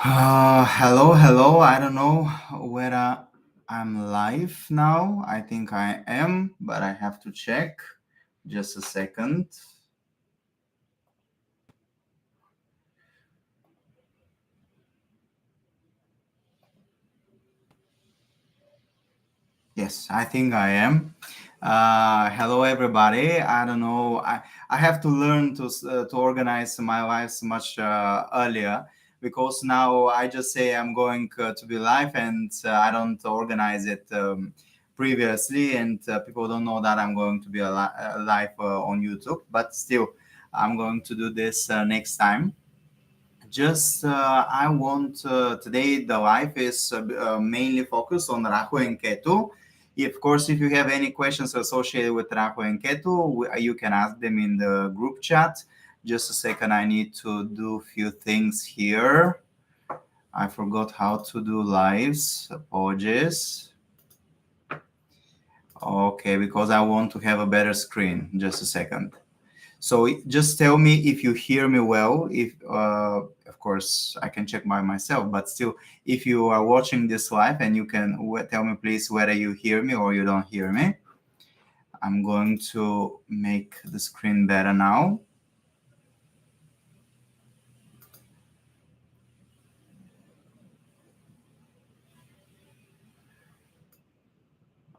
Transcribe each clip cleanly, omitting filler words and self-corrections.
Hello. I don't know whether I'm live now. I think I am, but I have to check. Just a second. Yes, I think I am. Hello, everybody. I don't know. I have to learn to organize my lives much earlier because now I just say I'm going to be live and I don't organize it previously, and people don't know that I'm going to be live on YouTube. But still, I'm going to do this next time. Just I want today the live is mainly focused on Rahu and Ketu. Of course, if you have any questions associated with Rahu and Ketu, you can ask them in the group chat. Just a second, I need to do a few things here. I forgot how to do lives. Apologies. Okay, because I want to have a better screen. Just a second. So just tell me if you hear me well. If of course I can check by myself, but still, if you are watching this live and you can tell me please whether you hear me or you don't hear me. I'm going to make the screen better now.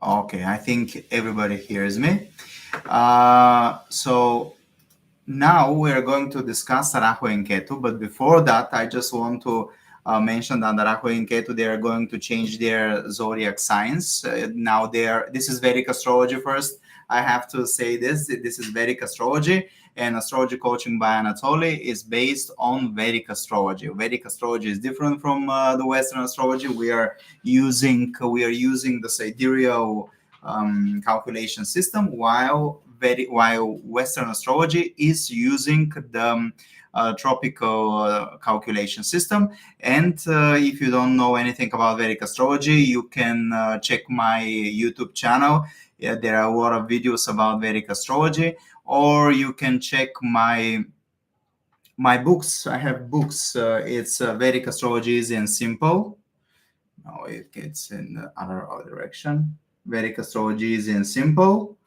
Okay, I think everybody hears me. So now we're going to discuss Rahu and Ketu, but before that, I just want to mention that Rahu and Ketu, they are going to change their zodiac signs. Now this is Vedic astrology first. I have to say this is Vedic astrology, and astrology coaching by Anatoly is based on Vedic astrology. Vedic astrology is different from the Western astrology. We are using the sidereal calculation system, while Western astrology is using the tropical calculation system. And if you don't know anything about Vedic astrology, you can check my YouTube channel. There are a lot of videos about Vedic astrology, or you can check my books. I have books. It's Vedic astrology is in simple. No, it's in the other direction. Vedic astrology is in simple.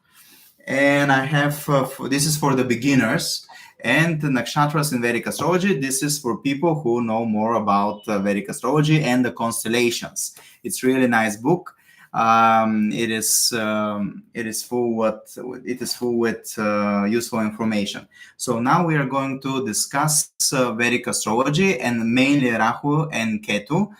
And I have this is for the beginners, and the nakshatras in Vedic astrology. This is for people who know more about Vedic astrology and the constellations. It's really nice book. It is full with useful information. So now we are going to discuss Vedic astrology and mainly Rahu and Ketu.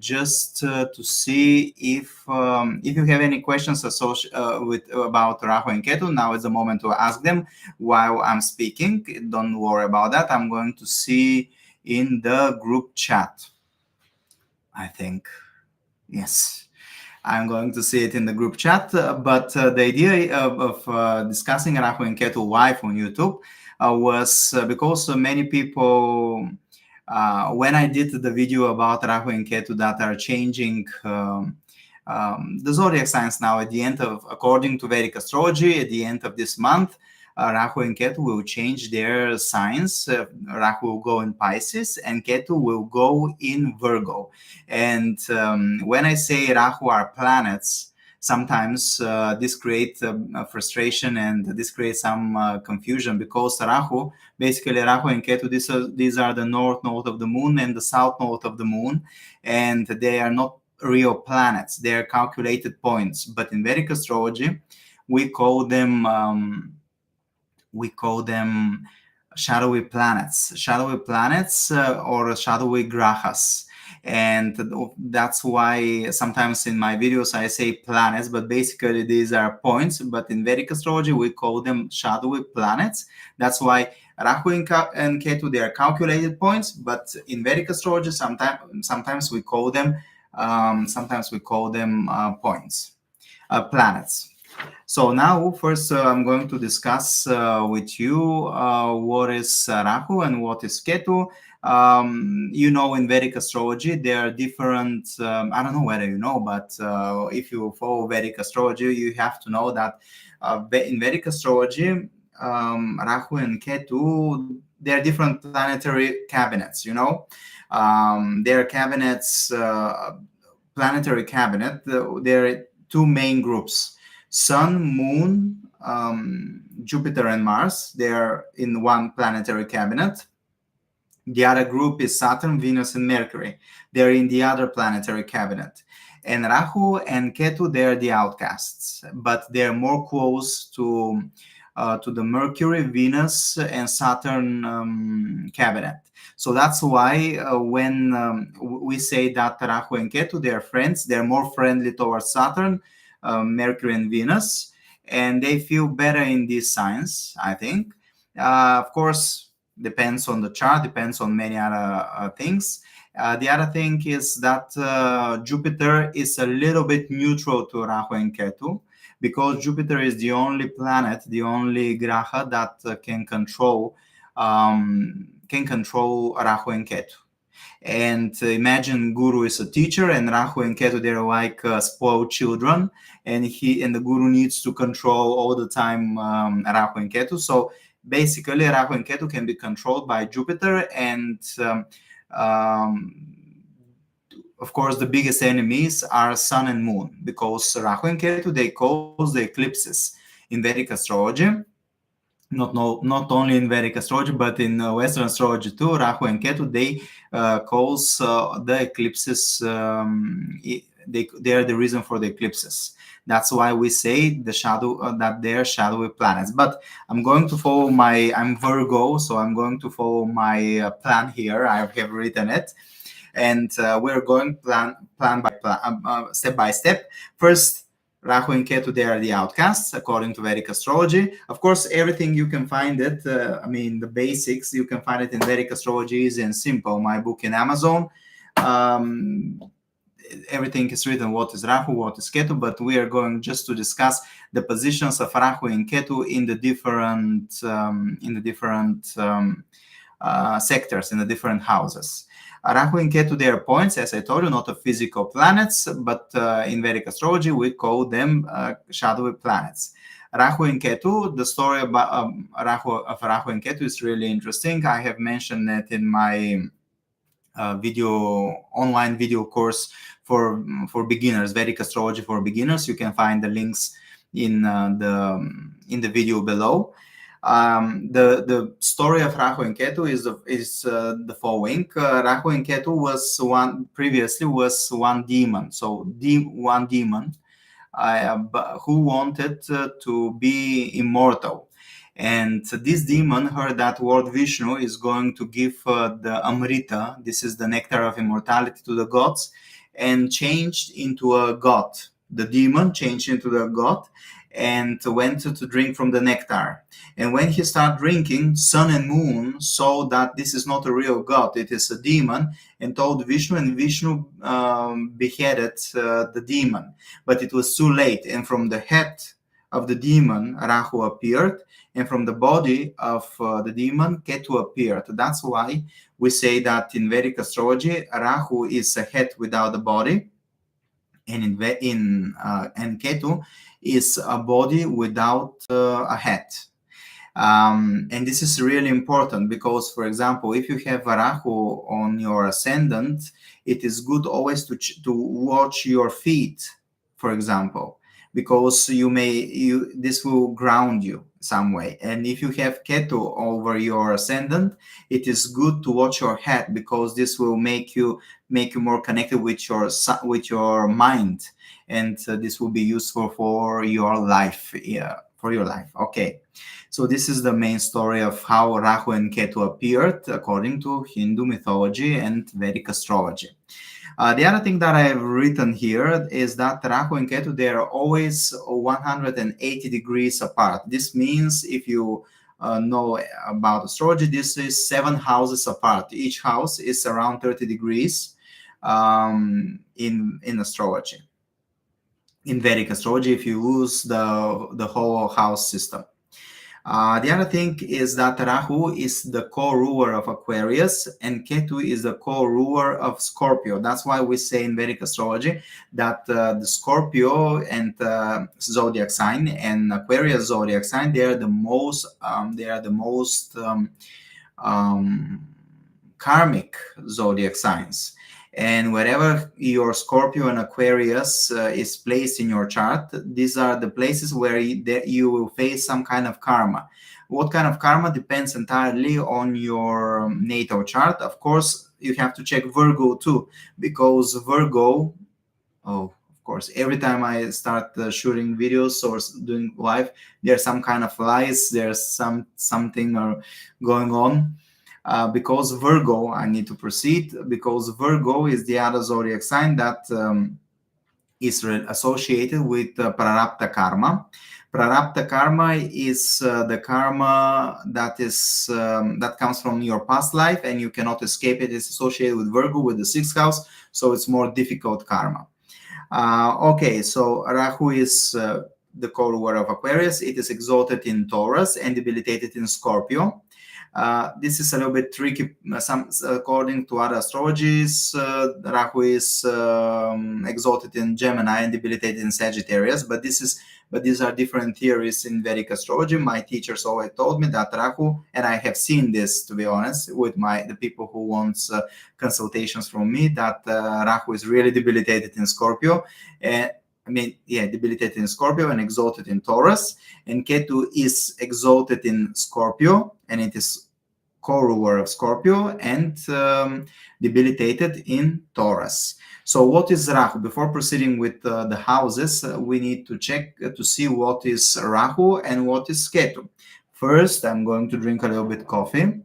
Just to see if you have any questions about Rahu and Ketu. Now is the moment to ask them while I'm speaking. Don't worry about that. I'm going to see in the group chat. I think, yes, I'm going to see it in the group chat. But the idea of discussing Rahu and Ketu live on YouTube was because many people. When I did the video about Rahu and Ketu that are changing the zodiac signs now according to Vedic astrology, at the end of this month, Rahu and Ketu will change their signs. Rahu will go in Pisces and Ketu will go in Virgo. And when I say Rahu are planets, sometimes this creates frustration and this creates some confusion, because Rahu and Ketu, these are the north node of the moon and the south node of the moon, and they are not real planets. They are calculated points. But in Vedic astrology, we call them shadowy planets or shadowy grahas. And that's why sometimes in my videos I say planets, but basically these are points. But in Vedic astrology we call them shadowy planets. That's why Rahu and Ketu, they are calculated points, but in Vedic astrology sometimes we call them points, planets. So now first I'm going to discuss with you what is Rahu and what is Ketu. In Vedic astrology, there are different, I don't know whether you know, but if you follow Vedic astrology, you have to know that in Vedic astrology, Rahu and Ketu, they're different planetary cabinets, you know. Their cabinets, planetary cabinet, there are two main groups: Sun, Moon, Jupiter, and Mars. They are in one planetary cabinet. The other group is Saturn, Venus, and Mercury. They're in the other planetary cabinet. And Rahu and Ketu, they're the outcasts, but they're more close to the Mercury, Venus, and Saturn cabinet. So that's why when we say that Rahu and Ketu, they're friends, they're more friendly towards Saturn, Mercury, and Venus, and they feel better in these signs, I think. Of course, depends on the chart, depends on many other things. The other thing is that Jupiter is a little bit neutral to Rahu and Ketu, because Jupiter is the only planet, the only graha that can control Rahu and Ketu. And imagine Guru is a teacher, and Rahu and Ketu, they're like spoiled children, and the Guru needs to control all the time Rahu and Ketu. So basically, Rahu and Ketu can be controlled by Jupiter, and of course, the biggest enemies are Sun and Moon, because Rahu and Ketu, they cause the eclipses in Vedic astrology. Not only in Vedic astrology, but in Western astrology too. Rahu and Ketu, they cause the eclipses. They are the reason for the eclipses. That's why we say that they're shadowy planets. But I'm going to follow I'm Virgo, so I'm going to follow my plan here. I have written it, and we're going plan by plan, step by step. First, Rahu and Ketu, they are the outcasts according to Vedic astrology. Of course, everything you can find it. The basics, you can find it in Vedic astrology, is in simple. My book in Amazon. Everything is written, what is Rahu, what is Ketu, but we are going just to discuss the positions of Rahu and Ketu in the different sectors, in the different houses. Rahu and Ketu, they are points, as I told you, not of physical planets, but in Vedic astrology, we call them shadowy planets. Rahu and Ketu, the story about Rahu and Ketu is really interesting. I have mentioned it in my online video course for beginners, Vedic astrology for beginners. You can find the links in the video below. The story of Rahu and Ketu is the following. Rahu and Ketu previously was one demon. So one demon who wanted to be immortal. And this demon heard that Lord Vishnu is going to give the Amrita, this is the nectar of immortality, to the gods, and changed into a god. The demon changed into the god and went to drink from the nectar. And when he started drinking, Sun and Moon saw that this is not a real god, it is a demon, and told Vishnu, and Vishnu beheaded the demon. But it was too late, and from the head of the demon, Rahu appeared, and from the body of the demon, Ketu appeared. That's why we say that in Vedic astrology, Rahu is a head without a body, and and Ketu is a body without a head. And this is really important because, for example, if you have Rahu on your ascendant, it is good always to watch your feet, for example, because this will ground you some way. And if you have Ketu over your ascendant, it is good to watch your head, because this will make you more connected with your mind, and this will be useful for your life. Okay, so this is the main story of how Rahu and Ketu appeared according to Hindu mythology and Vedic astrology. The other thing that I have written here is that Rahu and Ketu, they are always 180 degrees apart. This means, if you know about astrology, this is 7 houses apart. Each house is around 30 degrees in astrology. In Vedic astrology, if you use the whole house system. The other thing is that Rahu is the co-ruler of Aquarius and Ketu is the co-ruler of Scorpio. That's why we say in Vedic astrology that the Scorpio and zodiac sign and Aquarius zodiac sign, they are the most karmic zodiac signs. And wherever your Scorpio and Aquarius is placed in your chart, these are the places where you will face some kind of karma. What kind of karma depends entirely on your natal chart. Of course, you have to check Virgo too, because Virgo, of course, every time I start shooting videos or doing live, there's some kind of lies, there's something going on. Because Virgo, I need to proceed, because Virgo is the other zodiac sign that is associated with prarabdha karma. Prarabdha karma is the karma that comes from your past life and you cannot escape it. It's associated with Virgo, with the 6th house, so it's more difficult karma. Okay, so Rahu is the co-ruler of Aquarius. It is exalted in Taurus and debilitated in Scorpio. This is a little bit tricky. According to other astrologies, Rahu is exalted in Gemini and debilitated in Sagittarius. But these are different theories in Vedic astrology. My teachers always told me that Rahu, and I have seen this, to be honest, with the people who want consultations from me, that Rahu is really debilitated in Scorpio. Debilitated in Scorpio and exalted in Taurus. And Ketu is exalted in Scorpio, and it is co-ruler of Scorpio, and debilitated in Taurus. So what is Rahu? Before proceeding with the houses, we need to check to see what is Rahu and what is Ketu. First, I'm going to drink a little bit coffee.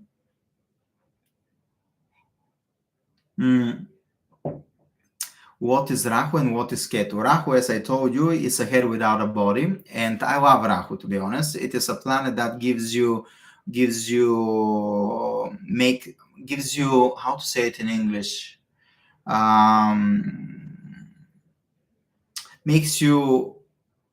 What is Rahu and what is Ketu? Rahu, as I told you, is a head without a body, and I love Rahu, to be honest. It is a planet that gives you how to say it in English, makes you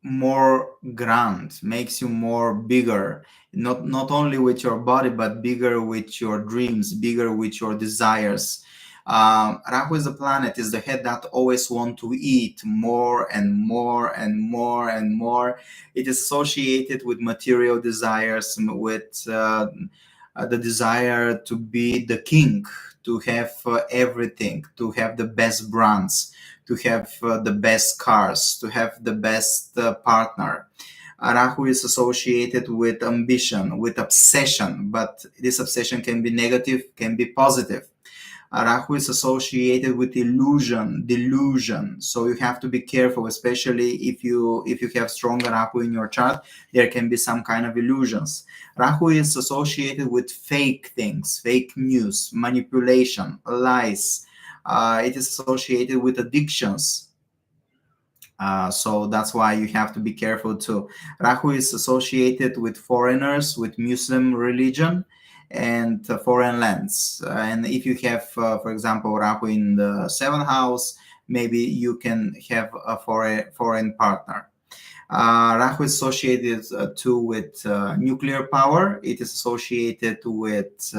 more grand, makes you more bigger, not only with your body, but bigger with your dreams, bigger with your desires. Rahu is the planet, is the head that always want to eat more and more and more and more. It is associated with material desires, with the desire to be the king, to have everything, to have the best brands, to have the best cars, to have the best partner. Rahu is associated with ambition, with obsession, but this obsession can be negative, can be positive. Rahu is associated with delusion. So you have to be careful, especially if you have stronger Rahu in your chart. There can be some kind of illusions. Rahu is associated with fake things, fake news, manipulation, lies. It is associated with addictions. So that's why you have to be careful too. Rahu is associated with foreigners, with Muslim religion, and foreign lands. And if you have, for example, Rahu in the 7th house, maybe you can have a foreign partner. Rahu is associated too with nuclear power. It is associated with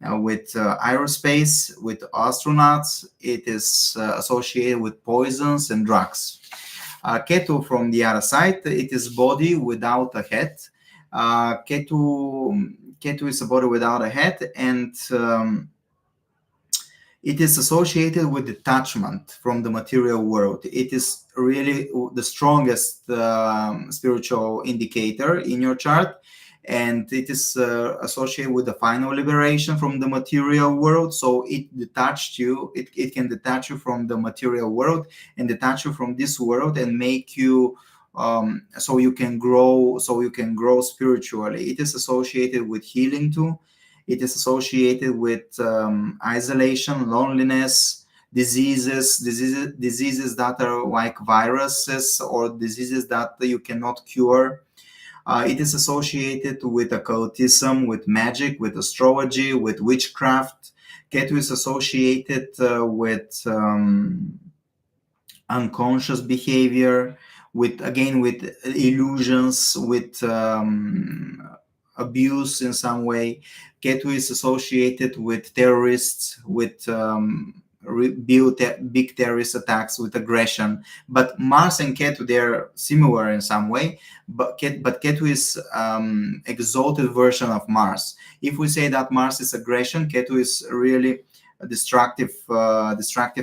aerospace, with astronauts. It is associated with poisons and drugs. Ketu, from the other side, it is body without a head. Ketu is a body without a head, and it is associated with detachment from the material world. It is really the strongest spiritual indicator in your chart, and it is associated with the final liberation from the material world. So it can detach you from the material world and detach you from this world and make you so you can grow spiritually. It is associated with healing too. It is associated with isolation, loneliness, diseases that are like viruses or diseases that you cannot cure. It is associated with occultism, with magic, with astrology, with witchcraft. Ketu is associated with unconscious behavior, with illusions, with abuse in some way. Ketu is associated with terrorists, with big terrorist attacks, with aggression. But Mars and Ketu, they're similar in some way, but Ketu is exalted version of Mars. If we say that Mars is aggression, Ketu is really destructive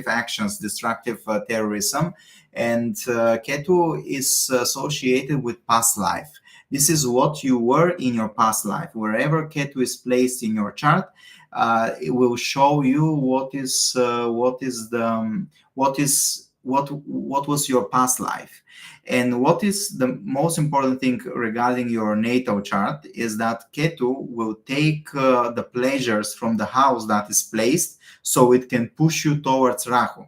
actions, destructive terrorism. And Ketu is associated with past life. This is what you were in your past life. Wherever Ketu is placed in your chart, it will show you what was your past life. And what is the most important thing regarding your natal chart is that Ketu will take the pleasures from the house that is placed, so it can push you towards Rahu.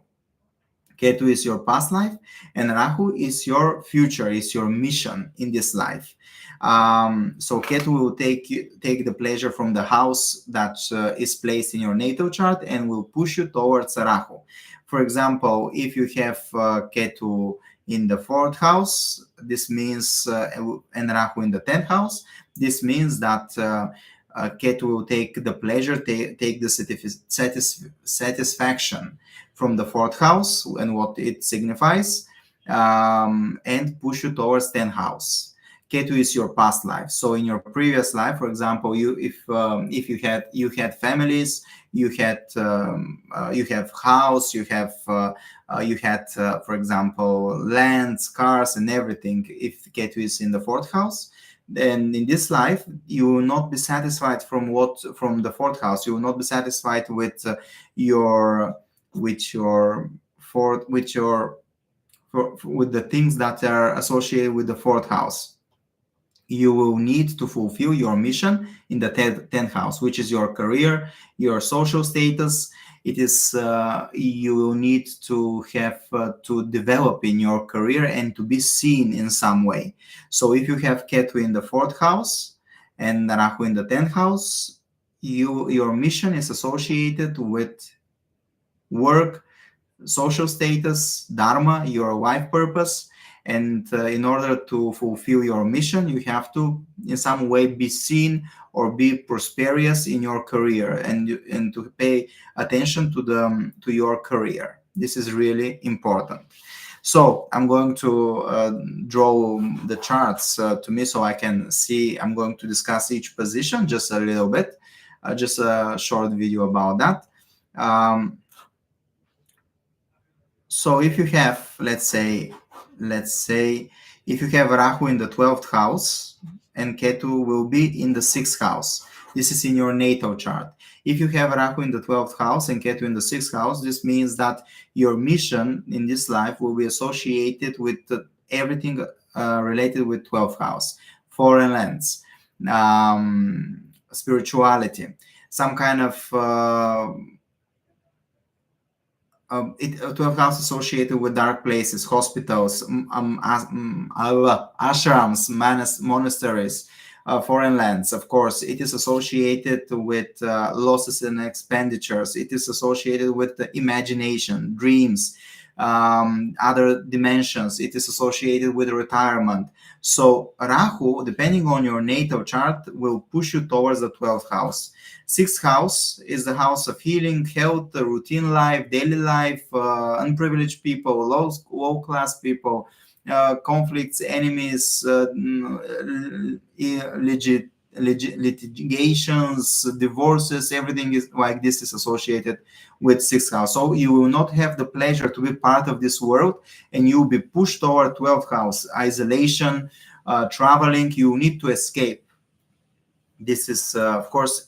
Ketu is your past life, and Rahu is your future, is your mission in this life. So Ketu will take the pleasure from the house that is placed in your natal chart and will push you towards Rahu. For example, if you have Ketu in the 4th house, this means, and Rahu in the 10th house, this means that Ketu will take the pleasure, take the satisfaction from the 4th house and what it signifies, and push you towards 10th house. Ketu is your past life. So in your previous life, for example, if you had families, you have house, you had for example lands, cars, and everything. If Ketu is in the 4th house, then in this life you will not be satisfied from the 4th house. You will not be satisfied with the things that are associated with the 4th house. You will need to fulfill your mission in the 10th house, which is your career, your social status. It is you will need to have to develop in your career and to be seen in some way. So if you have Ketu in the 4th house and Rahu in the 10th house, your mission is associated with work, social status, dharma, your life purpose. And in order to fulfill your mission, you have to in some way be seen or be prosperous in your career, and to pay attention to your career. This is really important. So I'm going to draw the charts to me so I can see. I'm going to discuss each position just a little bit, just a short video about that. So if you have, let's say if you have Rahu in the 12th house and Ketu will be in the 6th house, this is in your natal chart. If you have Rahu in the 12th house and Ketu in the 6th house, this means that your mission in this life will be associated with everything related with 12th house, foreign lands, spirituality, some kind of 12th house associated with dark places, hospitals, ashrams, monasteries, foreign lands. Of course, it is associated with losses and expenditures. It is associated with the imagination, dreams, other dimensions. It is associated with retirement. So Rahu, depending on your natal chart, will push you towards the 12th house. 6th house is the house of healing, health, routine life, daily life, unprivileged people, low-class people, conflicts, enemies, litigations, divorces, everything is like this is associated with 6th house. So you will not have the pleasure to be part of this world, and you'll be pushed toward 12th house, isolation, traveling. You need to escape. This is, of course,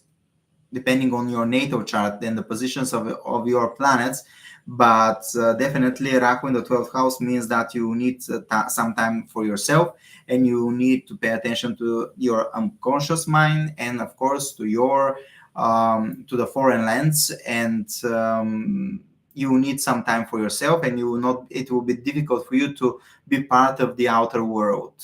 depending on your natal chart and the positions of your planets. But definitely Rahu in the 12th house means that you need some time for yourself, and you need to pay attention to your unconscious mind, and of course to your to the foreign lands, and you need some time for yourself, and it will be difficult for you to be part of the outer world.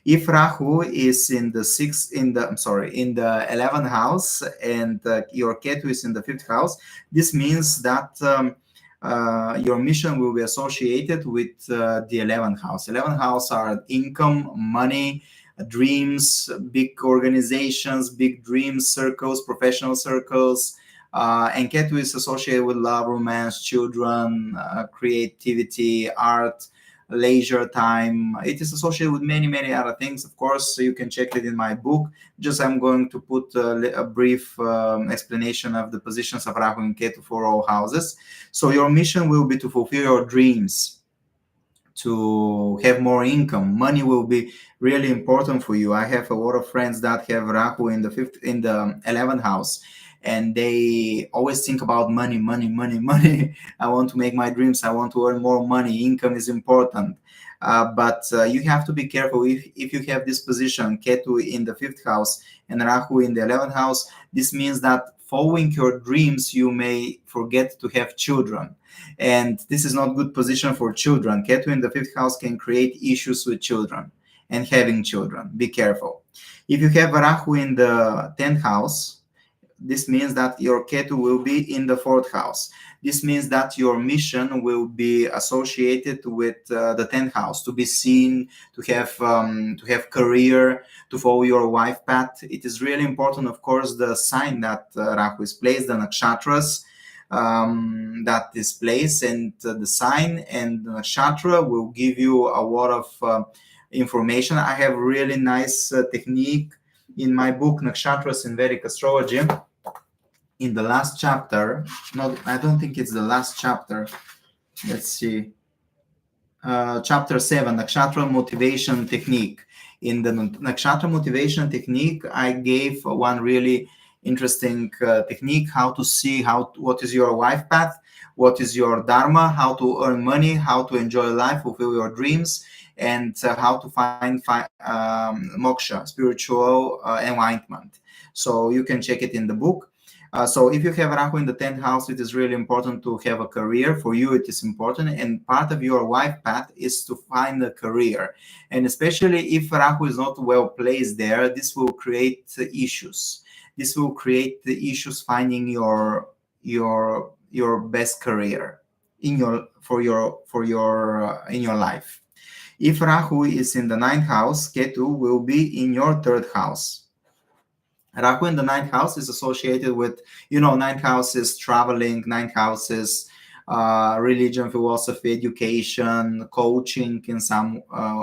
If Rahu is in the 11th house and your Ketu is in the 5th house, this means that your mission will be associated with the 11th house. 11th house are income, money, dreams, big organizations, big dreams, circles, professional circles. And Ketu is associated with love, romance, children, creativity, art, leisure time. It is associated with many, many other things. Of course, so you can check it in my book. Just I'm going to put a brief explanation of the positions of Rahu and Ketu for all houses. So your mission will be to fulfill your dreams, to have more income. Money will be really important for you. I have a lot of friends that have Rahu in the 11th house, and they always think about money, money, money, money. I want to make my dreams. I want to earn more money. Income is important. But you have to be careful if you have this position, Ketu in the 5th house and Rahu in the 11th house. This means that following your dreams, you may forget to have children. And this is not good position for children. Ketu in the 5th house can create issues with children and having children. Be careful. If you have Rahu in the 10th house, this means that your Ketu will be in the 4th house. This means that your mission will be associated with the 10th house, to be seen, to have career, to follow your life path. It is really important, of course, the sign that Rahu is placed, the nakshatras that is placed, and the sign and the nakshatra will give you a lot of information. I have really nice technique in my book, Nakshatras in Vedic Astrology. In the last chapter, no, I don't think it's the last chapter. Let's see. Chapter 7, Nakshatra Motivation Technique. In the Nakshatra Motivation Technique, I gave one really interesting technique, how to see what is your life path, what is your dharma, how to earn money, how to enjoy life, fulfill your dreams, and how to find moksha, spiritual enlightenment. So you can check it in the book. So if you have Rahu in the 10th house, it is really important to have a career. For you, it is important. And part of your life path is to find a career. And especially if Rahu is not well placed there, this will create issues. This will create the issues finding your best career in your life. If Rahu is in the 9th house, Ketu will be in your 3rd house. Rahu in the 9th house is associated with, 9th house is traveling, 9th house is religion, philosophy, education, coaching in some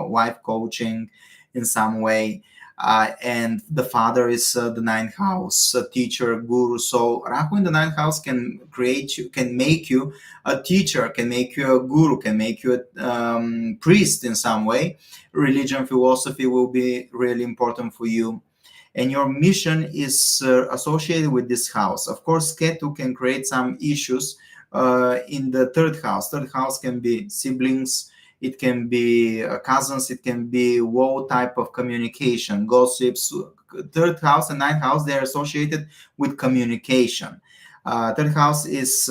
life coaching in some way. And the father is the 9th house, a teacher, guru. So Rahu in the 9th house can make you a teacher, can make you a guru, can make you a priest in some way. Religion, philosophy will be really important for you. And your mission is associated with this house. Of course, Ketu can create some issues in the 3rd house. 3rd house can be siblings, it can be cousins, it can be low type of communication, gossips. 3rd house and 9th house, they're associated with communication. 3rd house is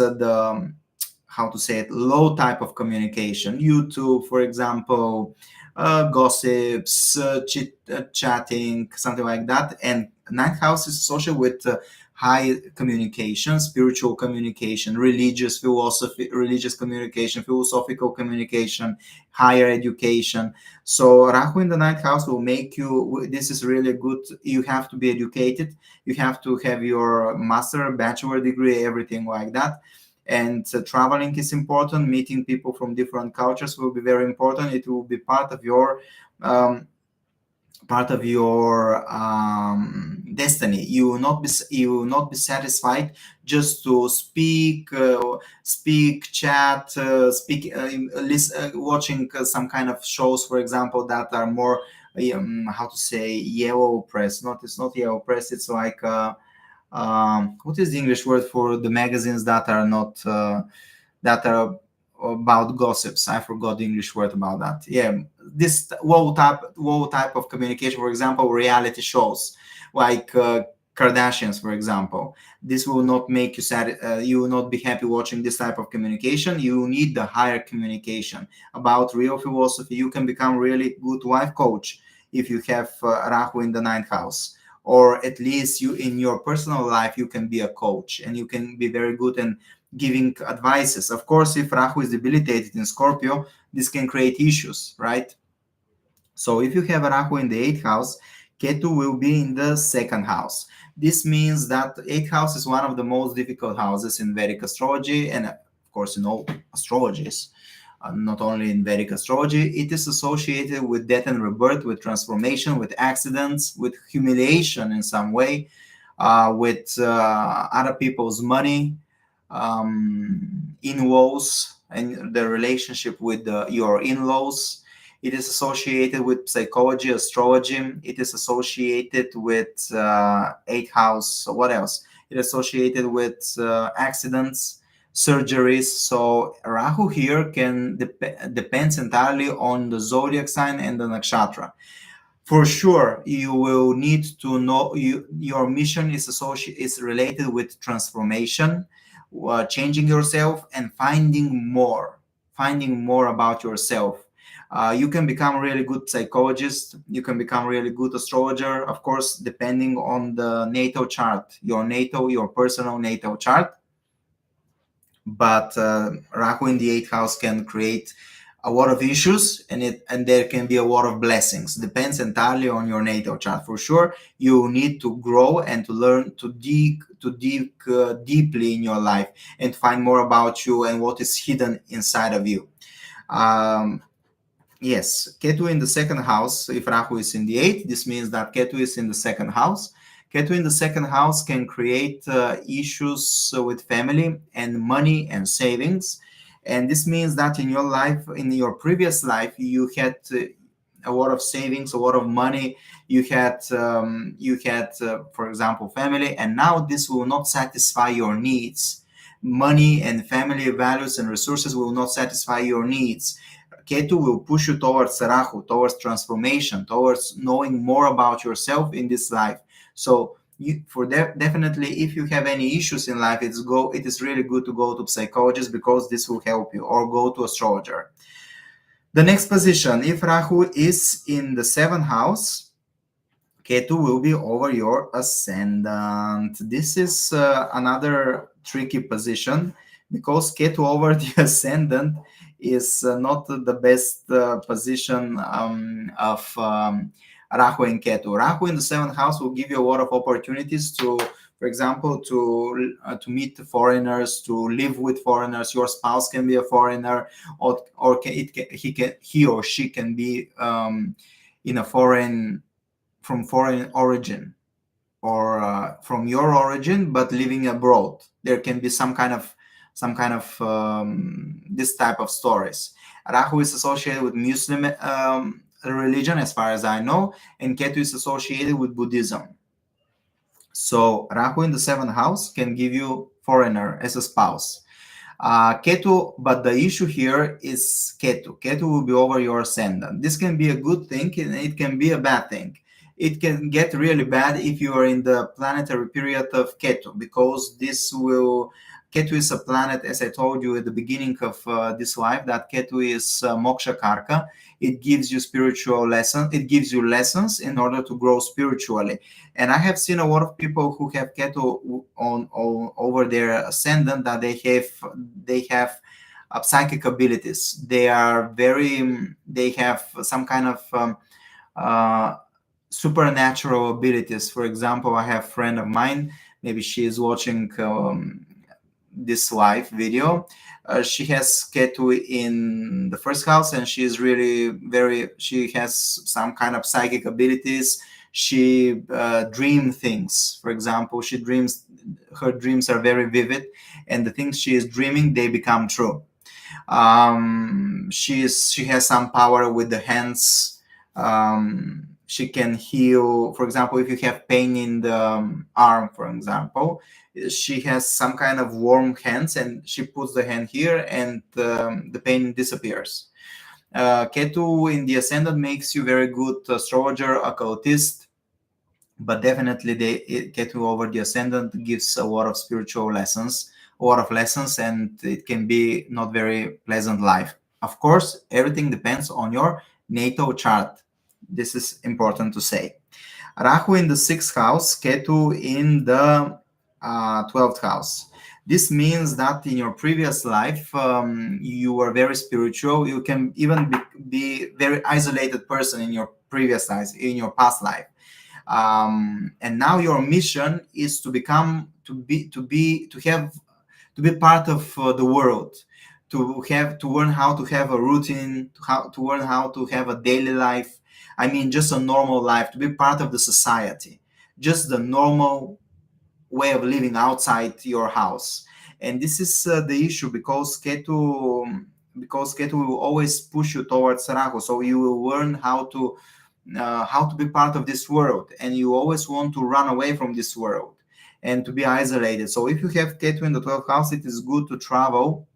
low type of communication. YouTube, for example, gossips, chatting, something like that. And 9th house is associated with high communication, spiritual communication, religious communication, philosophical communication, higher education. So Rahu in the 9th house will make you, this is really good. You have to be educated. You have to have your master, bachelor degree, everything like that. And traveling is important. Meeting people from different cultures will be very important. It will be part of your destiny. You will not be satisfied just to speak, chat, watching some kind of shows, for example, that are more yellow press. It's not yellow press. It's like what is the English word for the magazines that are not that are about gossips? I forgot the English word about that. Yeah, this low type of communication, for example, reality shows like Kardashians, for example. This will not make you sad. You will not be happy watching this type of communication. You need the higher communication about real philosophy. You can become really good life coach if you have Rahu in the 9th house. Or at least you in your personal life, you can be a coach and you can be very good and giving advices. Of course, if Rahu is debilitated in Scorpio, this can create issues, right? So if you have a Rahu in the 8th house, Ketu will be in the 2nd house. This means that 8th house is one of the most difficult houses in Vedic astrology, and of course in all astrologies, not only in Vedic astrology. It is associated with death and rebirth, with transformation, with accidents, with humiliation in some way, with other people's money, in-laws, and the relationship with your in-laws. It is associated with psychology, astrology. It is associated with 8th house. So what else? It is associated with accidents, surgeries. So Rahu here can depends entirely on the zodiac sign and the nakshatra. For sure, you will need to know your mission is related with transformation, changing yourself, and finding more about yourself. You can become a really good psychologist. You can become a really good astrologer, of course, depending on the natal chart, your personal natal chart. But Rahu in the 8th house can create a lot of issues, and there can be a lot of blessings. Depends entirely on your natal chart. For sure, you need to grow and to learn to dig deeply in your life and find more about you and what is hidden inside of you. Yes, Ketu in the 2nd house. If Rahu is in the 8th, this means that Ketu is in the 2nd house. Ketu in the 2nd house can create issues with family and money and savings. And this means that in your life, in your previous life, you had a lot of savings, a lot of money. You had, for example, family, and now this will not satisfy your needs. Money and family values and resources will not satisfy your needs. Ketu will push you towards Rahu, towards transformation, towards knowing more about yourself in this life. So definitely, if you have any issues in life, it is really good to go to psychologist, because this will help you, or go to astrologer. The next position, if Rahu is in the 7th house, Ketu will be over your ascendant. This is another tricky position, because Ketu over the ascendant is not the best position of Rahu and Ketu. Rahu in the 7th house will give you a lot of opportunities to, for example, to meet foreigners, to live with foreigners. Your spouse can be a foreigner, or he or she can be from foreign origin, or from your origin but living abroad. There can be some kind of this type of stories. Rahu is associated with Muslim religion, as far as I know, and Ketu is associated with Buddhism. So Rahu in the 7th house can give you foreigner as a spouse. Ketu, but the issue here is Ketu. Ketu will be over your ascendant. This can be a good thing, and it can be a bad thing. It can get really bad if you are in the planetary period of Ketu, because Ketu is a planet, as I told you at the beginning of this life, that Ketu is Moksha Karka. It gives you spiritual lessons. It gives you lessons in order to grow spiritually. And I have seen a lot of people who have Ketu over their ascendant, that they have psychic abilities. They have some kind of supernatural abilities. For example, I have a friend of mine, maybe she is watching this live video. She has Ketu in the 1st house, and she is she has some kind of psychic abilities. She dreams things. For example, her dreams are very vivid, and the things she is dreaming, they become true. She has some power with the hands. She can heal. For example, if you have pain in the arm, for example, she has some kind of warm hands, and she puts the hand here, and the pain disappears. Ketu in the ascendant makes you very good astrologer, occultist, but definitely Ketu over the ascendant gives a lot of spiritual lessons, and it can be not very pleasant life. Of course, everything depends on your natal chart. This is important to say. Rahu in the 6th house, Ketu in the 12th house. This means that in your previous life, you were very spiritual. You can even be very isolated person in your previous life, in your past life. And now your mission is to become, to be part of the world, to learn how to have a routine, to learn how to have a daily life. I mean, just a normal life, to be part of the society, just the normal way of living outside your house. And this is the issue, because Ketu will always push you towards Rahu. So you will learn how to be part of this world, and you always want to run away from this world and to be isolated. So if you have Ketu in the 12th house, it is good to travel.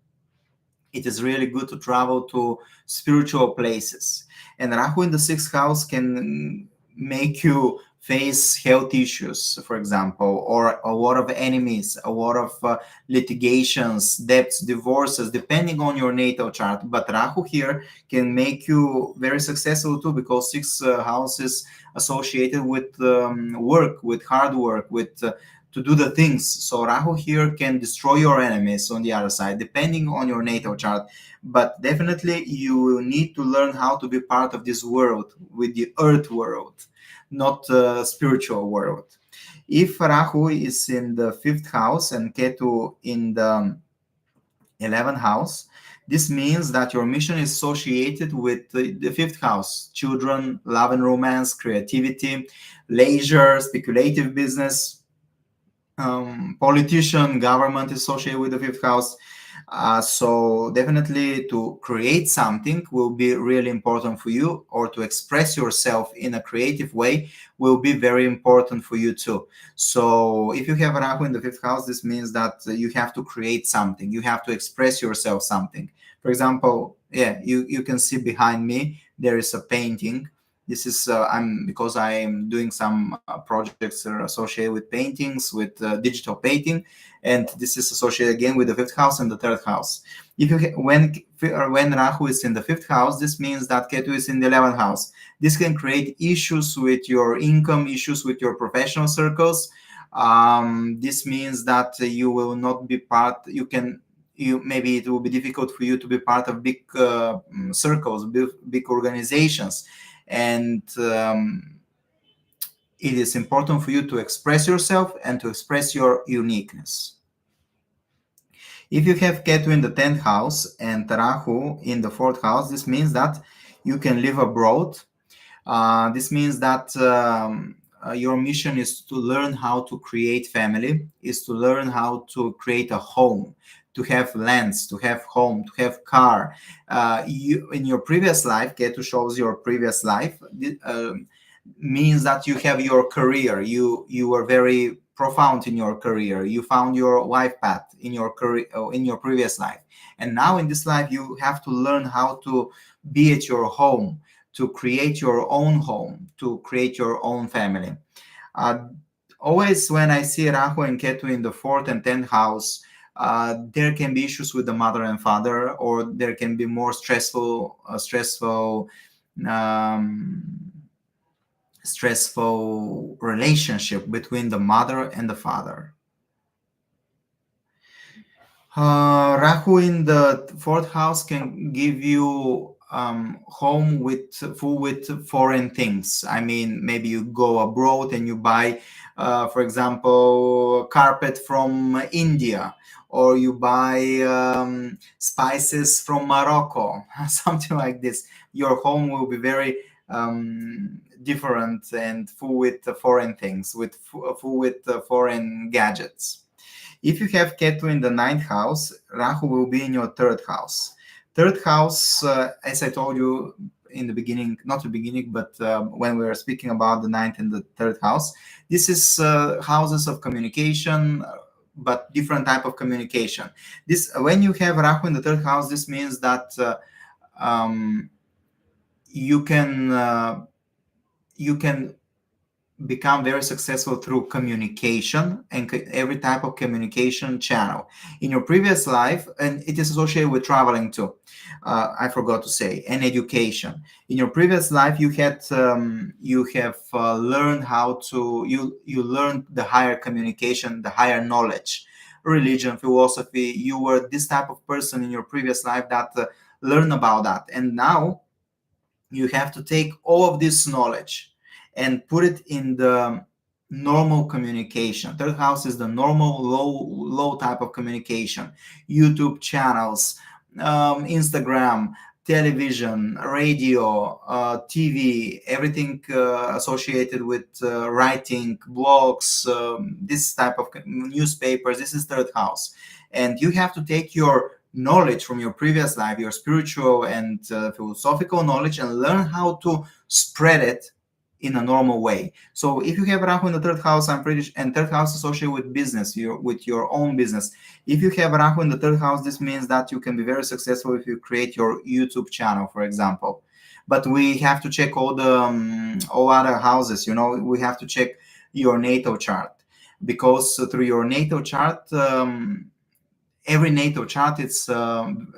It is really good to travel to spiritual places. And Rahu in the 6th house can make you face health issues, for example, or a lot of enemies, a lot of litigations, debts, divorces, depending on your natal chart. But Rahu here can make you very successful too, because 6th house is associated with work, with hard work, with to do the things. So Rahu here can destroy your enemies on the other side, depending on your natal chart. But definitely you will need to learn how to be part of this world, with the earth world, not spiritual world. If Rahu is in the 5th house and Ketu in the 11th house, this means that your mission is associated with the 5th house: children, love and romance, creativity, leisure, speculative business, politician, government is associated with the 5th house. So definitely to create something will be really important for you, or to express yourself in a creative way will be very important for you too. So if you have Rahu in the 5th house, this means that you have to create something. You have to express yourself something. For example, you can see behind me, there is a painting. This is because I'm doing some projects associated with paintings, with digital painting, and this is associated again with the 5th house and the 3rd house. If you when Rahu is in the 5th house, this means that Ketu is in the 11th house. This can create issues with your income, issues with your professional circles. This means that you will not be part. Maybe it will be difficult for you to be part of big circles, big organizations. And it is important for you to express yourself and to express your uniqueness. If you have Ketu in the 10th house and Rahu in the 4th house, this means that you can live abroad. This means that your mission is to learn how to create family, is to learn how to create a home, to have lands, to have home, to have car. In your previous life, Ketu shows your previous life, means that you have your career. You were very profound in your career. You found your life path in your career, in your previous life. And now in this life, you have to learn how to be at your home, to create your own home, to create your own family. Always when I see Rahu and Ketu in the 4th and 10th house, there can be issues with the mother and father, or there can be more stressful relationship between the mother and the father. Rahu in the 4th house can give you home full with foreign things. I mean, maybe you go abroad and you buy, for example, carpet from India, or you buy spices from Morocco, something like this. Your home will be very different and full with foreign things, full with foreign gadgets. If you have Ketu in the 9th house, Rahu will be in your 3rd house. 3rd house, as I told you in the beginning, not the beginning, but when we were speaking about the 9th and the 3rd house, this is houses of communication, but different type of communication. When you have Rahu in the 3rd house, this means that you can become very successful through communication and every type of communication channel. In your previous life, and it is associated with traveling too, I forgot to say, and education. In your previous life, you have learned how to, you learned the higher communication, the higher knowledge, religion, philosophy. You were this type of person in your previous life that learned about that. And now you have to take all of this knowledge and put it in the normal communication. Third house is the normal low type of communication. YouTube channels, Instagram, television, radio, TV, everything associated with writing, blogs, this type of newspapers. This is third house. And you have to take your knowledge from your previous life, your spiritual and philosophical knowledge, and learn how to spread it in a normal way. So if you have Rahu in the third house, I'm pretty sure, and third house associated with business, with your own business. If you have Rahu in the third house, this means that you can be very successful if you create your YouTube channel, for example. But we have to check all the all other houses. You know, we have to check your natal chart, because through your natal chart, every natal chart is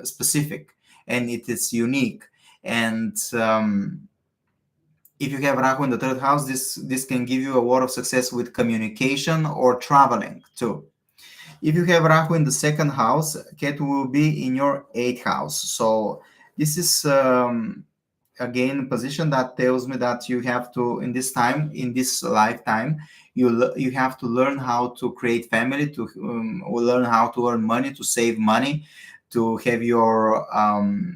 specific and it is unique. And if you have Rahu in the third house, this can give you a lot of success with communication or traveling too. If you have Rahu in the second house, Ketu will be in your eighth house. So this is again a position that tells me that you have to, in this lifetime, you have to learn how to create family, to learn how to earn money, to save money, to have your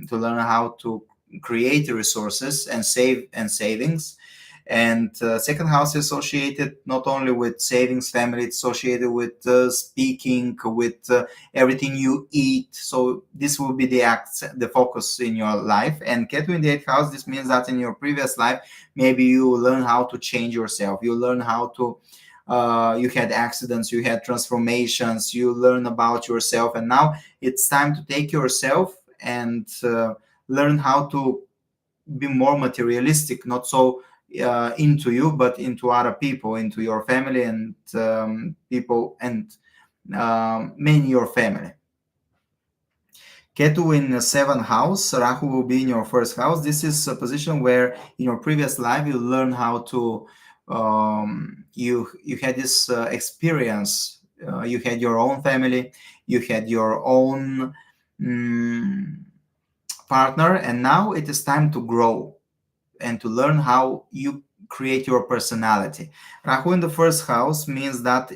to learn how to create resources and savings. And second house is associated not only with savings, family, it's associated with speaking, with everything you eat. So this will be the focus in your life. And Ketu in the eighth house, this means that in your previous life, maybe you learn how to change yourself. You learn how to you had accidents, you had transformations, you learn about yourself, and now it's time to take yourself and learn how to be more materialistic, not so into you, but into other people, into your family and people, and mainly your family. Ketu in the seventh house, Rahu will be in your first house. This is a position where in your previous life you learn how to you had this experience. You had your own family, you had your own partner, and now it is time to grow and to learn how you create your personality. Rahu in the first house means that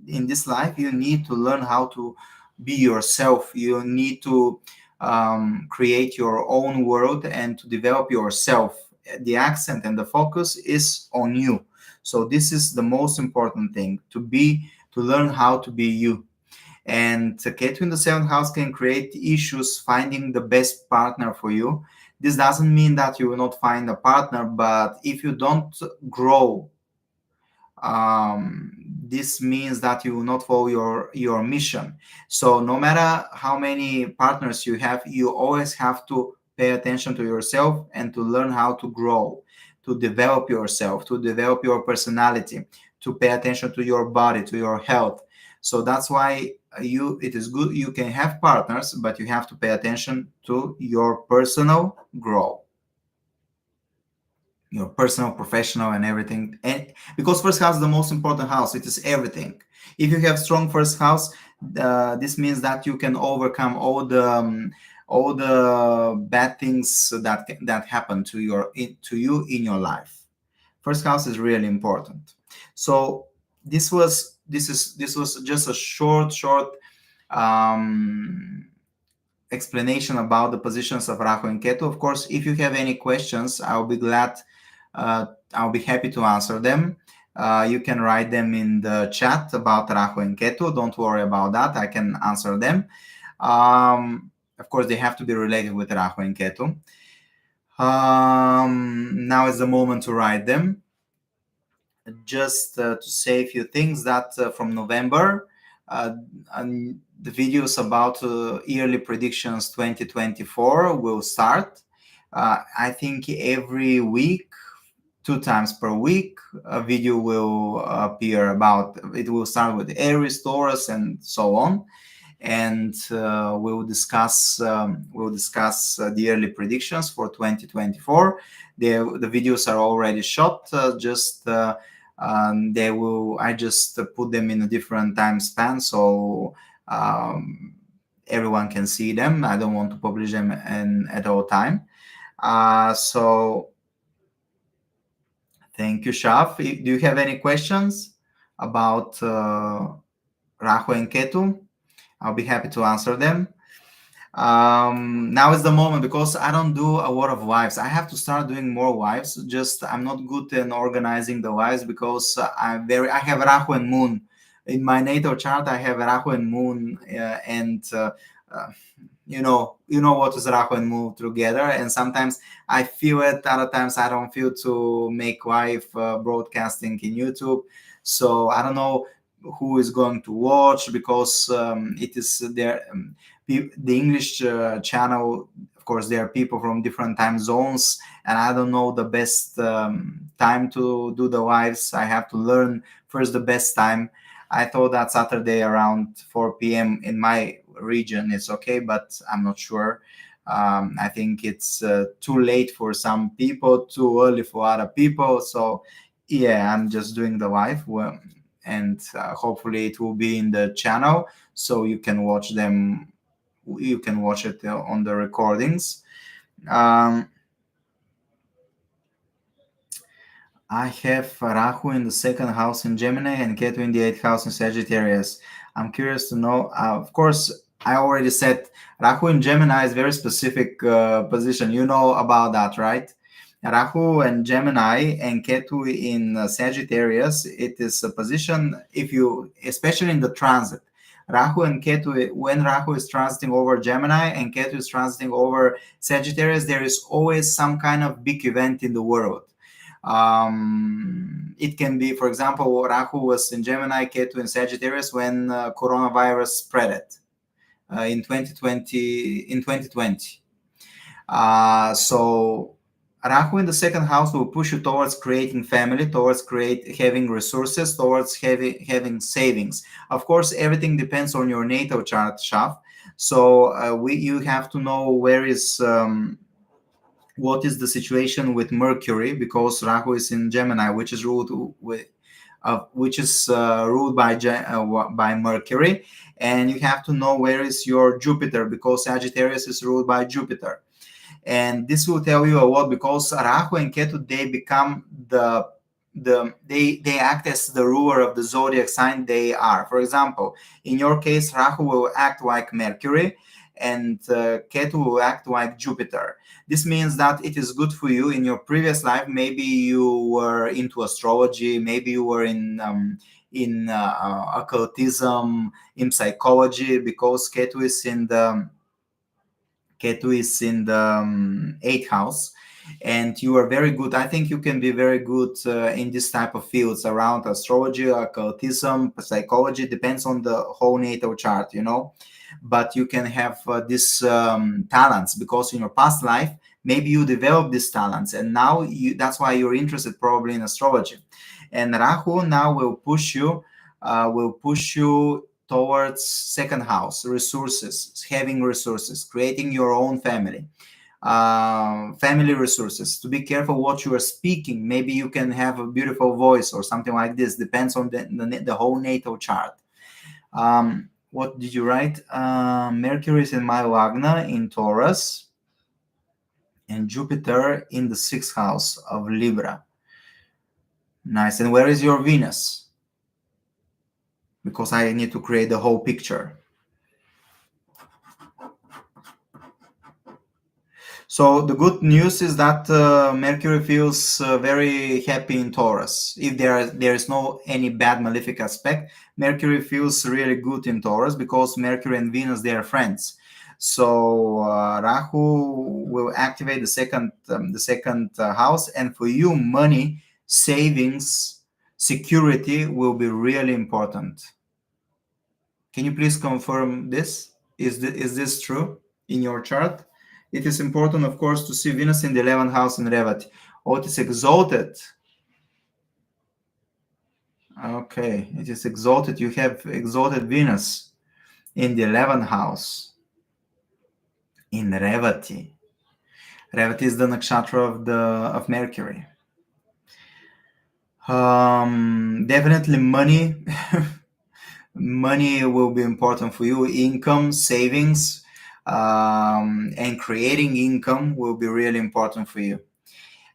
in this life you need to learn how to be yourself. You need to create your own world and to develop yourself. The accent and the focus is on you. So this is the most important thing, to learn how to be you. And Ketu in the seventh house can create issues finding the best partner for you. This doesn't mean that you will not find a partner, but if you don't grow, this means that you will not follow your mission. So no matter how many partners you have, you always have to pay attention to yourself and to learn how to grow, to develop yourself, to develop your personality, to pay attention to your body, to your health. So that's why it is good you can have partners, but you have to pay attention to your personal growth, your personal, professional, and everything. And because first house is the most important house, it is everything. If you have strong first house, this means that you can overcome all the bad things that happen to you in your life. First house is really important. So this was just a short explanation about the positions of Rahu and Ketu. Of course, if you have any questions, I'll be happy to answer them. You can write them in the chat about Rahu and Ketu. Don't worry about that. I can answer them. Of course, they have to be related with Rahu and Ketu. Now is the moment to write them. Just to say a few things, that from November, and the videos about yearly predictions 2024 will start. I think every week, 2 times per week, a video will appear about. It will start with Aries, Taurus, and so on, and we'll discuss the yearly predictions for 2024. The videos are already shot. Just I just put them in a different time span, so everyone can see them. I don't want to publish them at all time. So thank you, Shaf. Do you have any questions about Rahu and Ketu? I'll be happy to answer them. Now is the moment, because I don't do a lot of wives. I have to start doing more wives. Just I'm not good in organizing the wives, because I have Rahu and Moon in my natal chart. I have Rahu and Moon, and you know what is Rahu and Moon together. And sometimes I feel it, other times I don't feel to make live broadcasting in YouTube. So I don't know who is going to watch, because it is there. The English channel, of course, there are people from different time zones, and I don't know the best time to do the lives. I have to learn first the best time. I thought that Saturday around 4 p.m. in my region is okay, but I'm not sure. I think it's too late for some people, too early for other people. So yeah, I'm just doing the live, and hopefully it will be in the channel, so you can watch them. You can watch it on the recordings. I have Rahu in the second house in Gemini and Ketu in the 8th house in Sagittarius. I'm curious to know, of course, I already said Rahu in Gemini is very specific position. You know about that, right? Rahu and Gemini and Ketu in Sagittarius, it is a position, if you, especially in the transit, Rahu and Ketu, when Rahu is transiting over Gemini and Ketu is transiting over Sagittarius, there is always some kind of big event in the world. It can be, for example, Rahu was in Gemini, Ketu in Sagittarius when coronavirus spread it in 2020. So Rahu in the second house will push you towards creating family, towards having resources, towards having savings. Of course, everything depends on your natal chart, Shaf. So you have to know where is what is the situation with Mercury, because Rahu is in Gemini, which is ruled by Mercury, and you have to know where is your Jupiter, because Sagittarius is ruled by Jupiter. And this will tell you a lot, because Rahu and Ketu, they become they act as the ruler of the zodiac sign they are. For example, in your case, Rahu will act like Mercury, and Ketu will act like Jupiter. This means that it is good for you in your previous life. Maybe you were into astrology, maybe you were in occultism, in psychology, because Ketu is in the 8th house, and you are very good. I think you can be very good in this type of fields around astrology, occultism, psychology. Depends on the whole natal chart, but you can have these talents, because in your past life maybe you developed these talents, and now that's why you're interested probably in astrology. And Rahu now will push you towards second house, resources, having resources, creating your own family, family resources. To be careful what you are speaking. Maybe you can have a beautiful voice or something like this. Depends on the whole natal chart. What did you write? Mercury is in my Lagna in Taurus, and Jupiter in the 6th house of Libra. Nice. And where is your Venus? Because I need to create the whole picture. So the good news is that Mercury feels very happy in Taurus. If there is no any bad malefic aspect, Mercury feels really good in Taurus, because Mercury and Venus, they are friends. So Rahu will activate the second house, and for you, money, savings, security will be really important. Can you please confirm this? Is this true in your chart? It is important, of course, to see Venus in the 11th house in Revati. Oh, it is exalted. Okay, it is exalted. You have exalted Venus in the 11th house in Revati. Revati is the nakshatra of Mercury. Definitely money. Money will be important for you. Income, savings, and creating income will be really important for you.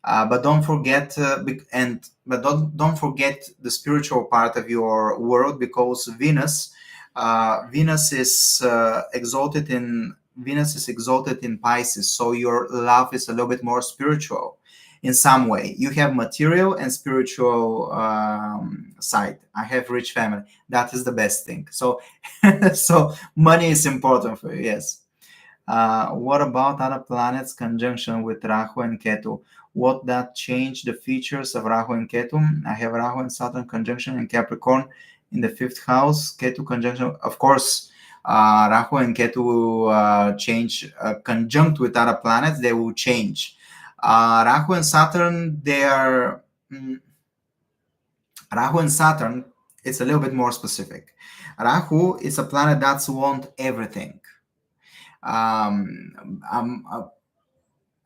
But don't forget, don't forget the spiritual part of your world, because Venus is exalted in Pisces, so your love is a little bit more spiritual in some way. You have material and spiritual side. I have rich family. That is the best thing. So, so money is important for you. Yes. What about other planets conjunction with Rahu and Ketu? What that change the features of Rahu and Ketu? I have Rahu and Saturn conjunction in Capricorn in the 5th house. Ketu conjunction, of course. Rahu and Ketu will change conjunct with other planets. They will change. Rahu and Saturn, they are Rahu and Saturn. It's a little bit more specific. Rahu is a planet that's want everything.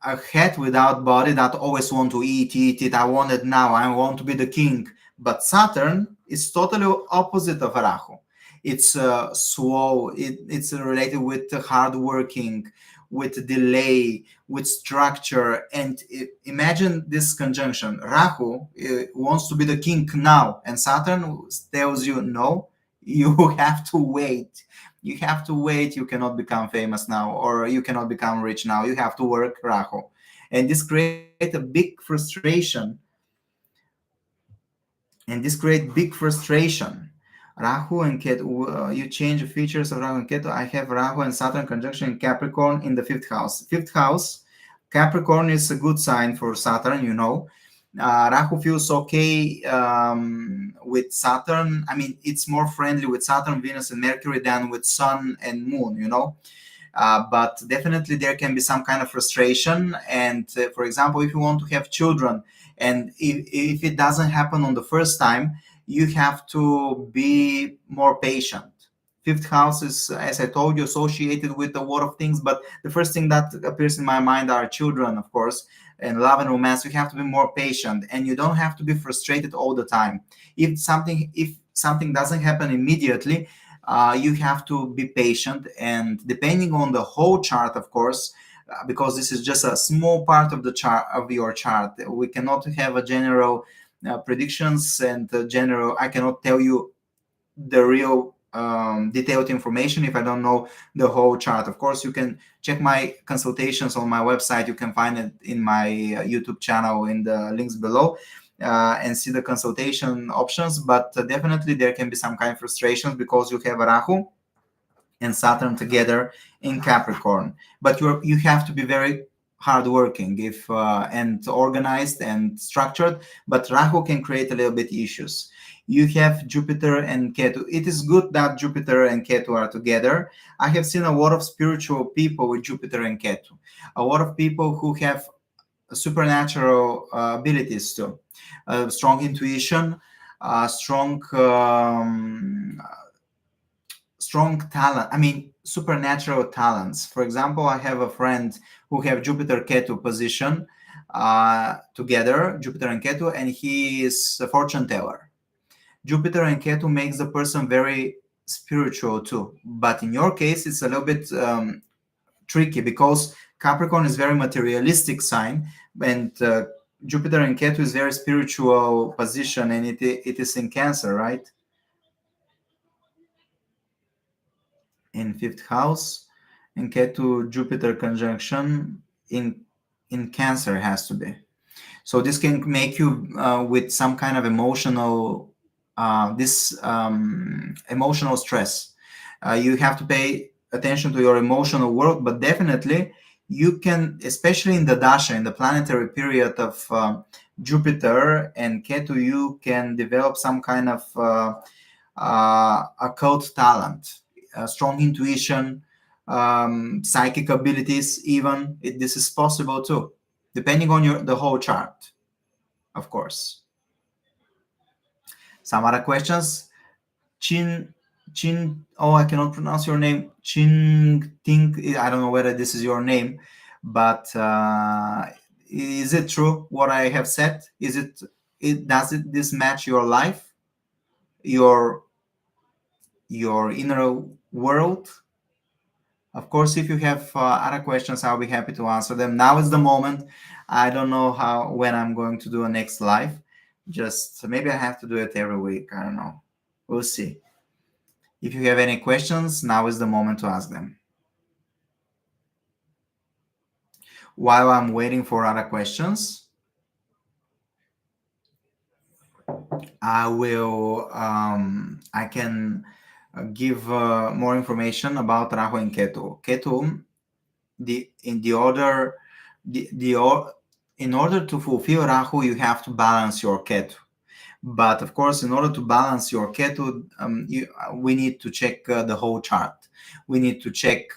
A head without body that always want to eat it. I want it now. I want to be the king. But Saturn is totally opposite of Rahu. It's slow. It's related with hard working, with delay, with structure. And imagine this conjunction. Rahu wants to be the king now, and Saturn tells you no. You have to wait. You have to wait. You cannot become famous now, or you cannot become rich now. You have to work, Rahu. And this creates a big frustration. Rahu and Ketu, you change the features of Rahu and Ketu. I have Rahu and Saturn conjunction in Capricorn in the 5th house. 5th house, Capricorn is a good sign for Saturn, you know. Rahu feels okay with Saturn. I mean, it's more friendly with Saturn, Venus, and Mercury than with Sun and Moon, you know. But definitely there can be some kind of frustration. And for example, if you want to have children, and if it doesn't happen on the first time, you have to be more patient. 5th house is, as I told you, associated with a lot of things, but the first thing that appears in my mind are children, of course, and love and romance. You have to be more patient, and you don't have to be frustrated all the time. If something doesn't happen immediately, you have to be patient, and depending on the whole chart, of course, because this is just a small part of the chart of your chart. We cannot have a general predictions and general. I cannot tell you the real detailed information if I don't know the whole chart. Of course, you can check my consultations on my website. You can find it in my YouTube channel in the links below. And see the consultation options, but definitely there can be some kind of frustrations because you have Rahu and Saturn together in Capricorn. But you have to be very hardworking and organized and structured. But Rahu can create a little bit issues. You have Jupiter and Ketu. It is good that Jupiter and Ketu are together. I have seen a lot of spiritual people with Jupiter and Ketu. A lot of people who have supernatural abilities too. Strong intuition, strong talent. I mean, supernatural talents. For example, I have a friend who have Jupiter Ketu position together, Jupiter and Ketu, and he is a fortune teller. Jupiter and Ketu makes the person very spiritual too. But in your case, it's a little bit tricky because Capricorn is very materialistic sign, and Jupiter and Ketu is very spiritual position, and it is in Cancer, right? In 5th house, and Ketu Jupiter conjunction in Cancer has to be. So this can make you with some kind of emotional emotional stress. You have to pay attention to your emotional world, but definitely you can, especially in the dasha, in the planetary period of Jupiter and Ketu, you can develop some kind of occult talent, strong intuition, psychic abilities. Even this is possible too, depending on the whole chart, of course. Some other questions. Oh, I cannot pronounce your name. Ting. I don't know whether this is your name, but is it true what I have said? Is it This match your life, your inner world? Of course, if you have other questions, I'll be happy to answer them. Now is the moment. I don't know when I'm going to do a next live. Just maybe I have to do it every week. I don't know. We'll see. If you have any questions, now is the moment to ask them. While I'm waiting for other questions, I can give more information about Rahu and Ketu. Ketu, in order to fulfill Rahu, you have to balance your Ketu. But of course, in order to balance your Ketu, we need to check the whole chart. We need to check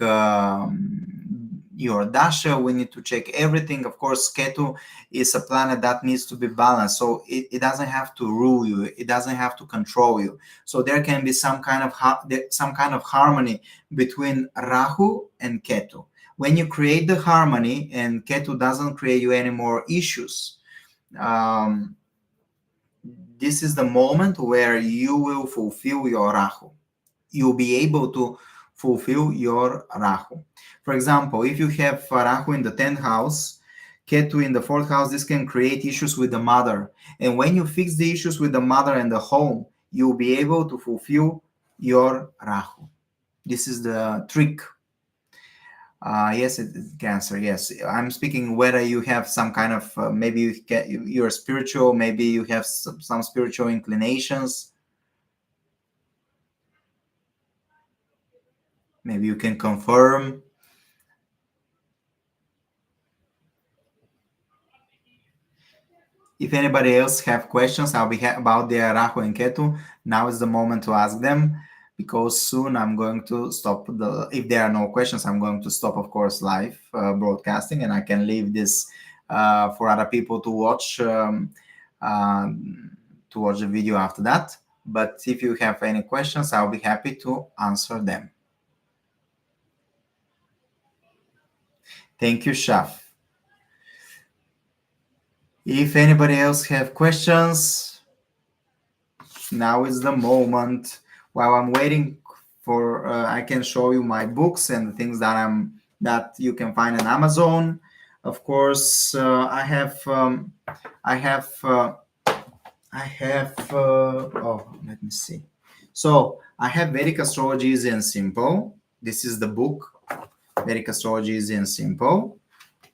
your dasha. We need to check everything. Of course, Ketu is a planet that needs to be balanced. So it doesn't have to rule you. It doesn't have to control you. So there can be some kind of harmony between Rahu and Ketu. When you create the harmony and Ketu doesn't create you any more issues, this is the moment where you will fulfill your Rahu. You'll be able to fulfill your Rahu. For example, if you have Rahu in the 10th house, Ketu in the 4th house, this can create issues with the mother. And when you fix the issues with the mother and the home, you'll be able to fulfill your Rahu. This is the trick. Yes, it's Cancer. Yes, I'm speaking whether you have some kind of maybe you're spiritual, maybe you have some spiritual inclinations. Maybe you can confirm. If anybody else have questions, I'll be about the Rahu and Ketu. Now is the moment to ask them, because soon I'm going to stop if there are no questions, I'm going to stop, of course, live broadcasting, and I can leave this for other people to watch the video after that. But if you have any questions, I'll be happy to answer them. Thank you, Shaf. If anybody else have questions, now is the moment. While I'm waiting for, I can show you my books and the things that you can find on Amazon. Of course, I have. Oh, let me see. So I have Vedic Astrology Easy and Simple. This is the book, Vedic Astrology Easy and Simple.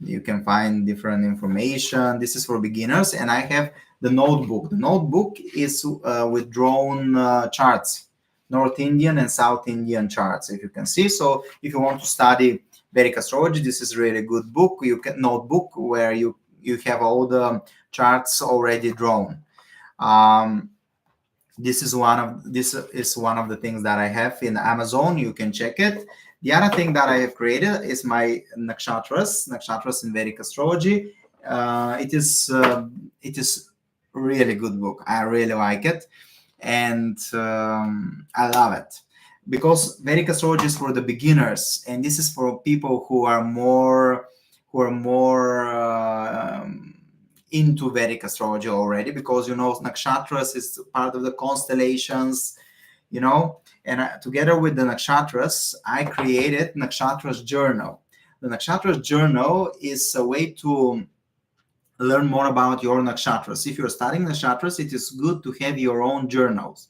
You can find different information. This is for beginners. And I have the notebook. The notebook is with drawn charts, North Indian and South Indian charts, if you can see. So if you want to study Vedic astrology, this is really a good book. You can notebook where you have all the charts already drawn. This is one of the things that I have in Amazon. You can check it. The other thing that I have created is my nakshatras in Vedic astrology. It is really good book. I really like it, and I love it because Vedic astrology is for the beginners, and this is for people who are more into Vedic astrology already, because nakshatras is part of the constellations, and together with the nakshatras, I created nakshatras journal. The nakshatras journal is a way to learn more about your nakshatras. If you're studying nakshatras, it is good to have your own journals.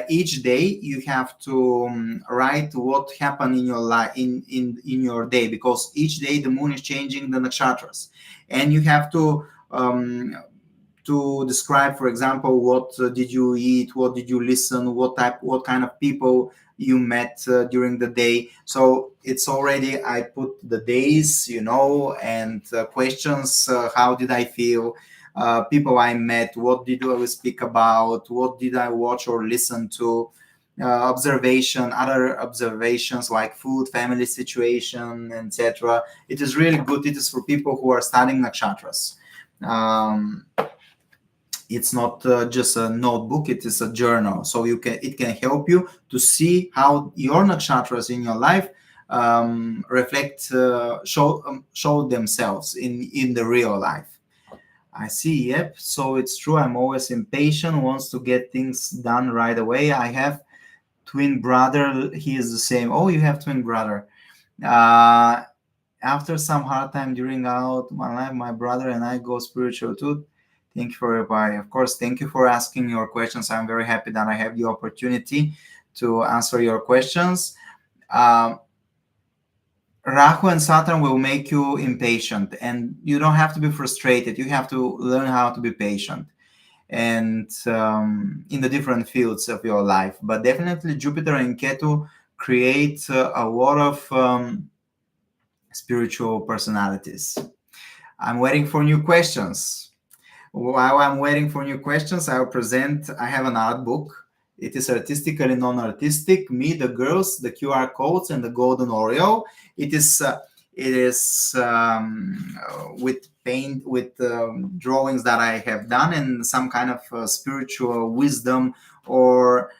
Each day you have to write what happened in your life in your day, because each day the moon is changing the nakshatras, and you have to describe, for example, what did you eat, what did you listen, what kind of people you met during the day. So it's already, I put the days, and questions, how did I feel, people I met, what did I speak about, what did I watch or listen to, other observations like food, family situation, etc. It is really good. It is for people who are studying nakshatras. It's not just a notebook, it is a journal. So it can help you to see how your nakshatras in your life reflect, show themselves in the real life. I see. Yep. So it's true. I'm always impatient, wants to get things done right away. I have twin brother. He is the same. Oh, you have twin brother. Uh, After some hard time during out my life, my brother and I go spiritual too. Thank you for your reply. Of course, thank you for asking your questions. I'm very happy that I have the opportunity to answer your questions. Um, Rahu and Saturn will make you impatient, and you don't have to be frustrated. You have to learn how to be patient, and in the different fields of your life. But definitely, Jupiter and Ketu create a lot of spiritual personalities. I'm waiting for new questions. While I'm waiting for new questions, I have an art book. It is artistically non-artistic. Me, the girls, the QR codes, and the golden Oreo. It is with paint, with drawings that I have done, and some kind of spiritual wisdom or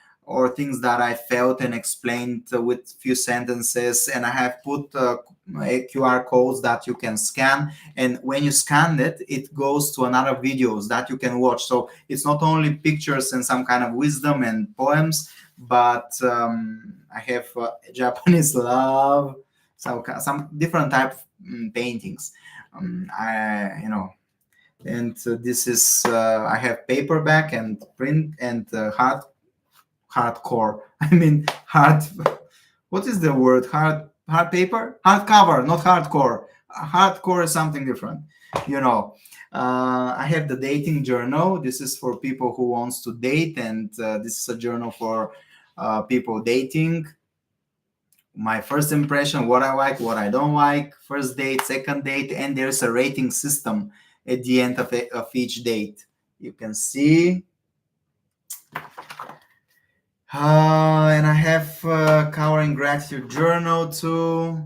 things that I felt and explained with few sentences. And I have put QR codes that you can scan, and when you scan it, it goes to another videos that you can watch. So it's not only pictures and some kind of wisdom and poems, but I have Japanese love, so some different type of paintings. And this is I have paperback and print and hardcore. I mean hard. What is the word? Hard paper? Hardcover, not hardcore. Hardcore is something different. I have the dating journal. This is for people who wants to date, and this is a journal for people dating. My first impression, what I like, what I don't like, first date, second date, and there's a rating system at the end of each date. You can see. And I have Power and Gratitude Journal too,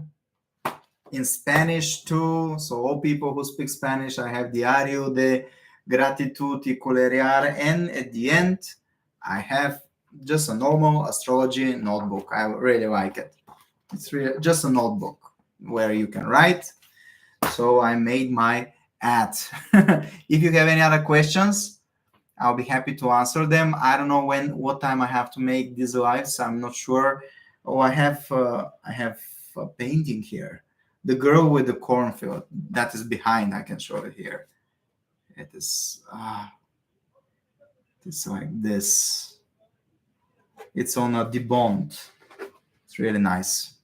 in Spanish too. So all people who speak Spanish, I have Diario de Gratitud y Colerear. And at the end, I have just a normal astrology notebook. I really like it. It's really just a notebook where you can write. So I made my ad. If you have any other questions, I'll be happy to answer them. I don't know what time I have to make these lives. I'm not sure. Oh, I have a painting here. The girl with the cornfield. That is behind. I can show it here. It is. It's like this. It's on a debond. It's really nice.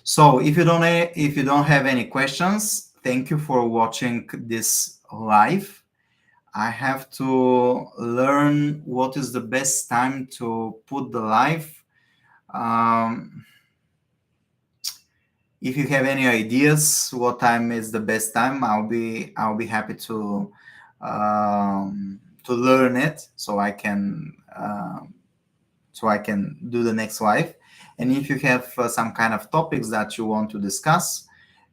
So if you don't have any questions, thank you for watching this live. I have to learn what is the best time to put the live. If you have any ideas what time is the best time, I'll be happy to learn it so I can do the next live. And if you have some kind of topics that you want to discuss,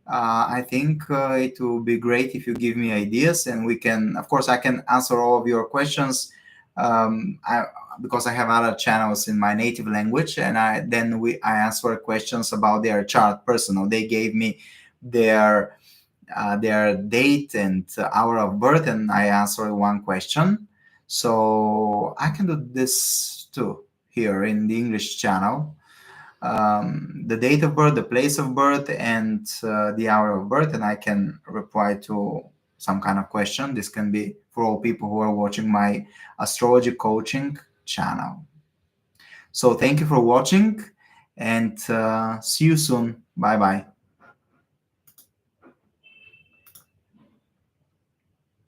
I think it will be great if you give me ideas, and we can, of course, I can answer all of your questions because I have other channels in my native language, and I answer questions about their chart personal. They gave me their date and hour of birth, and I answer one question. So I can do this too here in the English channel. The date of birth, the place of birth, and the hour of birth, and I can reply to some kind of question. This can be for all people who are watching my astrology coaching channel. So thank you for watching, and see you soon. Bye bye.